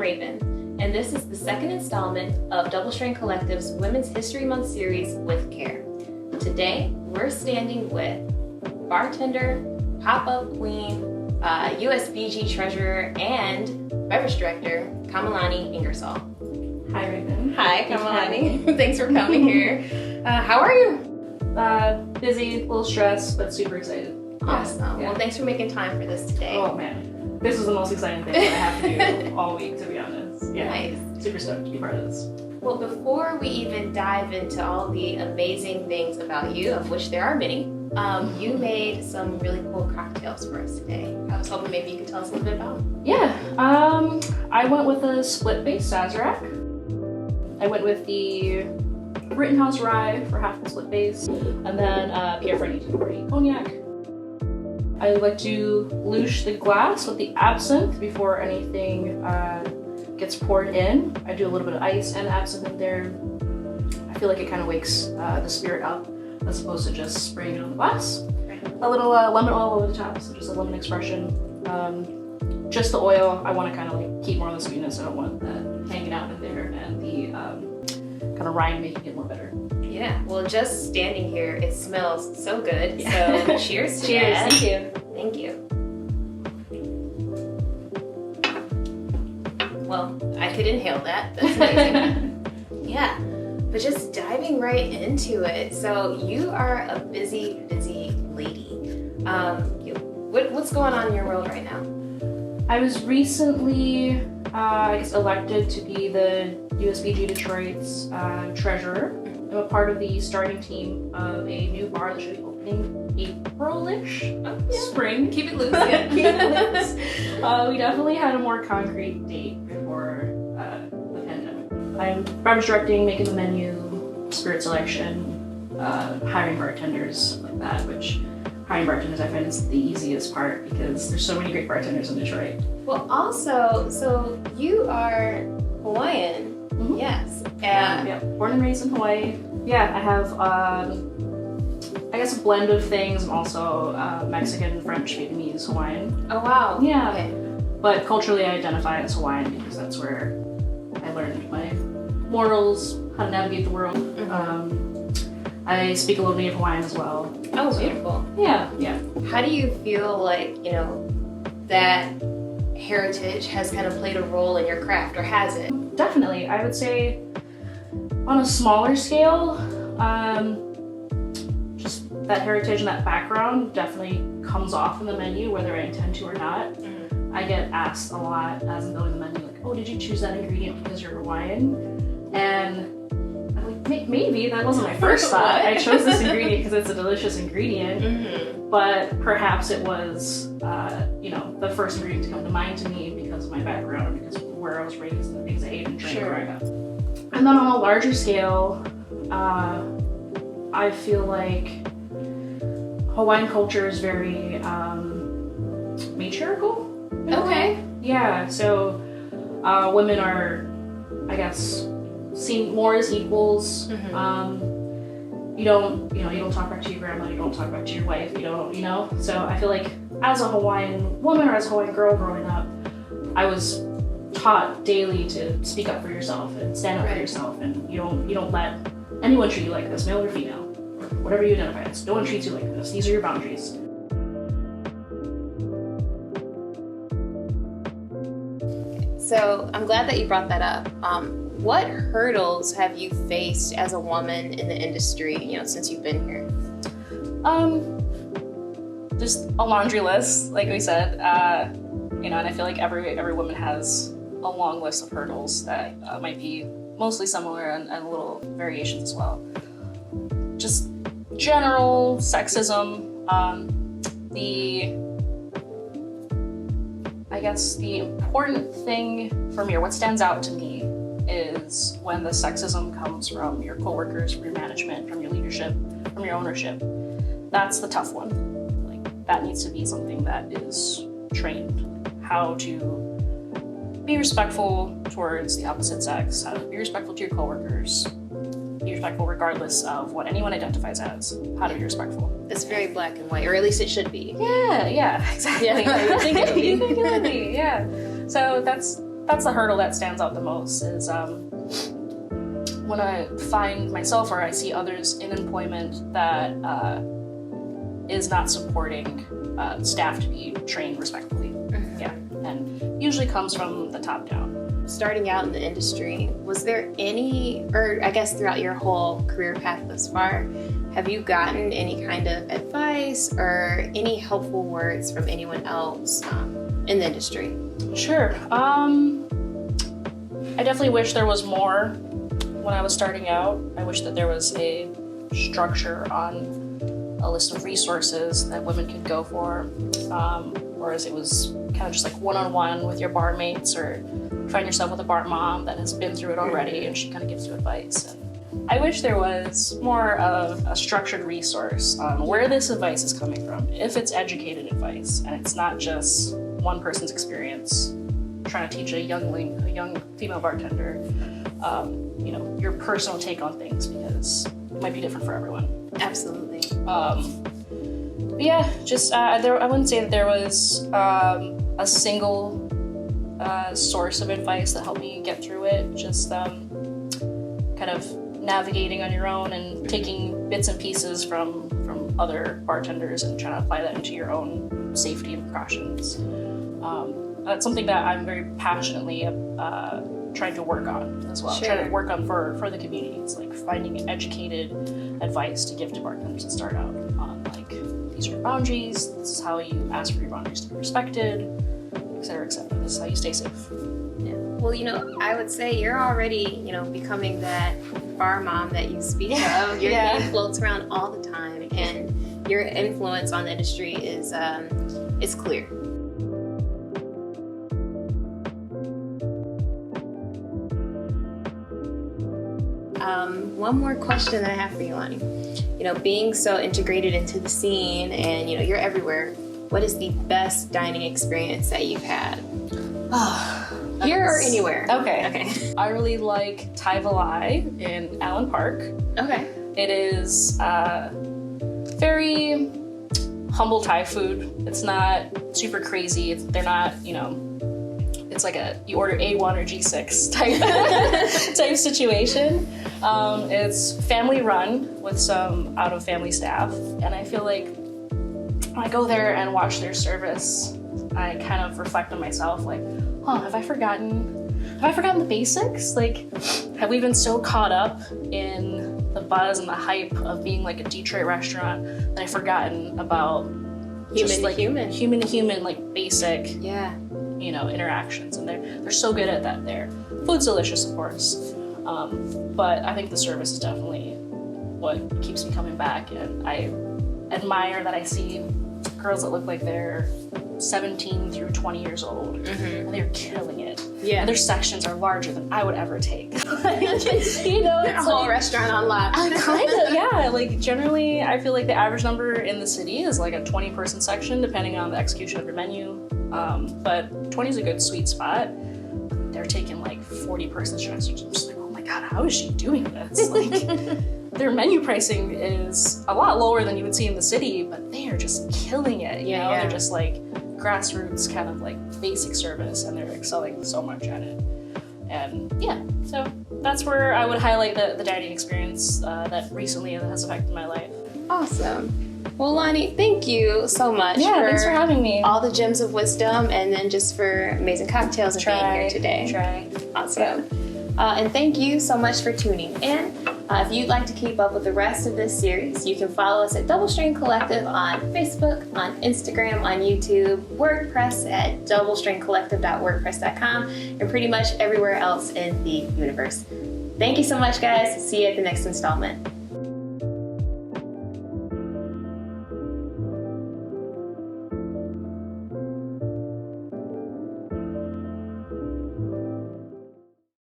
Raven, and this is the second installment of Double Strain Collective's Women's History Month series, With Care. Today, we're standing with bartender, pop-up queen, USBG treasurer, and beverage director, Kamalani Ingersoll. Hi, Raven. Hi, Kamalani. Thanks for coming here. How are you? Busy, a little stressed, but super excited. Awesome. Yeah. Well, thanks for making time for this today. Oh man, this is the most exciting thing that I have to do all week, to be honest. Yeah, Nice. super stoked to be part of this. Well, before we even dive into all the amazing things about you, of which there are many, you made some really cool cocktails for us today. I was hoping maybe you could tell us a little bit about them. Yeah, I went with a split-base Sazerac. I went with the Rittenhouse Rye for half the split base, and then Pierre Fernie 240 Cognac. I like to louche the glass with the absinthe before anything gets poured in. I do a little bit of ice and absinthe in there. I feel like it kind of wakes the spirit up as opposed to just spraying it on the glass. Right. A little lemon oil over the top, so just a lemon expression. Just the oil, I want to kind of like keep more of the sweetness. I don't want that hanging out in there, and the kind of rind making it more better. Yeah, well, just standing here, it smells so good. Yeah. So cheers to Cheers, that. thank you. Thank you. Well, I could inhale that. That's amazing. Yeah, but just diving right into it. So you are a busy, busy lady. What's going on in your world right now? I was recently, elected to be the USBG Detroit's treasurer. I'm a part of the starting team of a new bar that should be opening April-ish, spring. Keep it loose. Yeah, keep it loose. We definitely had a more concrete date before the pandemic. I'm beverage directing, making the menu, spirit selection, hiring bartenders like that, which hiring bartenders I find is the easiest part because there's so many great bartenders in Detroit. Well, also, so you are Hawaiian. Mhm. Yes. Yeah, born and raised in Hawaii. Yeah, I have, a blend of things. I'm also Mexican, French, Vietnamese, Hawaiian. Oh, wow. Yeah. Okay. But culturally, I identify as Hawaiian because that's where I learned my morals, how to navigate the world. I speak a little native Hawaiian as well. Oh, beautiful. Yeah. How do you feel like, that heritage has kind of played a role in your craft, or has it? Definitely. I would say on a smaller scale, just that heritage and that background definitely comes off in the menu, whether I intend to or not. I get asked a lot as I'm building the menu, like, oh, did you choose that ingredient because you're Hawaiian? And I'm like, maybe that wasn't my first thought. I chose this ingredient because it's a delicious ingredient, but perhaps it was, the first ingredient to come to mind to me because of my background, because of where I was raised and the things I ate and drank growing up. And then on a larger scale, I feel like Hawaiian culture is very matriarchal. Okay. Yeah, so women are, seen more as equals. You don't talk back to your grandma, you don't talk back to your wife, So I feel like as a Hawaiian woman or as a Hawaiian girl growing up, I was taught daily to speak up for yourself and stand up for yourself, and you don't let anyone treat you like this, male or female, or whatever you identify as. No one treats you like this. These are your boundaries. So I'm glad that you brought that up. What hurdles have you faced as a woman in the industry, since you've been here? Just a laundry list, like we said, and I feel like every woman has a long list of hurdles that might be mostly similar and little variations as well. Just general sexism, the important thing for me, or what stands out to me, is when the sexism comes from your coworkers, from your management, from your leadership, from your ownership. That's the tough one. Like, that needs to be something that is trained. How to be respectful towards the opposite sex, how to be respectful to your coworkers, be respectful regardless of what anyone identifies as, how to be respectful. It's very black and white, or at least it should be. Yeah, exactly. Yeah, I would think it would be. You think it would be, yeah. So that's that's the hurdle that stands out the most is when I find myself or I see others in employment that is not supporting staff to be trained respectfully. Mm-hmm. Yeah, and usually comes from the top down. Starting out in the industry, was there any, or I guess throughout your whole career path thus far, have you gotten any kind of advice or any helpful words from anyone else in the industry? Sure. I definitely wish there was more when I was starting out. I wish that there was a structure on a list of resources that women could go for, whereas it was kind of just like one-on-one with your bar mates, or find yourself with a bar mom that has been through it already and she kind of gives you advice. And I wish there was more of a structured resource on where this advice is coming from, if it's educated advice and it's not just one person's experience trying to teach a young female bartender, your personal take on things, because it might be different for everyone. Absolutely. But yeah, just I wouldn't say that there was a single source of advice that helped me get through it. Just kind of navigating on your own and taking bits and pieces from other bartenders and trying to apply that into your own safety and precautions. That's something that I'm very passionately trying to work on as well. Sure. Trying to work on for the community. It's like finding educated advice to give to bartenders that start out on like, these are your boundaries, this is how you ask for your boundaries to be respected, et cetera, et cetera. This is how you stay safe. Yeah. Well, I would say you're already, becoming that bar mom that you speak of. Your name floats around all the time, and your influence on the industry is clear. One more question that I have for you, Lonnie. Being so integrated into the scene and, you're everywhere, what is the best dining experience that you've had? Here or anywhere? Okay. I really like Thai Valai in Allen Park. Okay. It is very humble Thai food. It's not super crazy. They're not, it's like you order A1 or G6 type situation. It's family run with some out of family staff, and I feel like when I go there and watch their service, I kind of reflect on myself, like, have I forgotten the basics? Like, have we been so caught up in the buzz and the hype of being like a Detroit restaurant that I've forgotten about human to human, like basic interactions, and they're so good at that there. Food's delicious, of course, but I think the service is definitely what keeps me coming back, and I admire that I see girls that look like they're 17 through 20 years old, and they're killing it. Yeah. And their sections are larger than I would ever take. It's a whole restaurant on lock. Kind of, yeah. Like, generally, I feel like the average number in the city is like a 20-person section, depending on the execution of your menu. But 20 is a good sweet spot. They're taking like 40-person sections. I'm just like, oh my God, how is she doing this? Like, their menu pricing is a lot lower than you would see in the city, but they are just killing it. You know, they're just like grassroots kind of like basic service, and they're excelling so much at it. And so that's where I would highlight the dining experience that recently has affected my life. Awesome. Well, Lonnie, thank you so much. Thanks for having me. All the gems of wisdom, and then just for amazing cocktails and being here today. Awesome. And thank you so much for tuning in. If you'd like to keep up with the rest of this series, you can follow us at Double Strain Collective on Facebook, on Instagram, on YouTube, WordPress at doublestraincollective.wordpress.com, and pretty much everywhere else in the universe. Thank you so much, guys. See you at the next installment.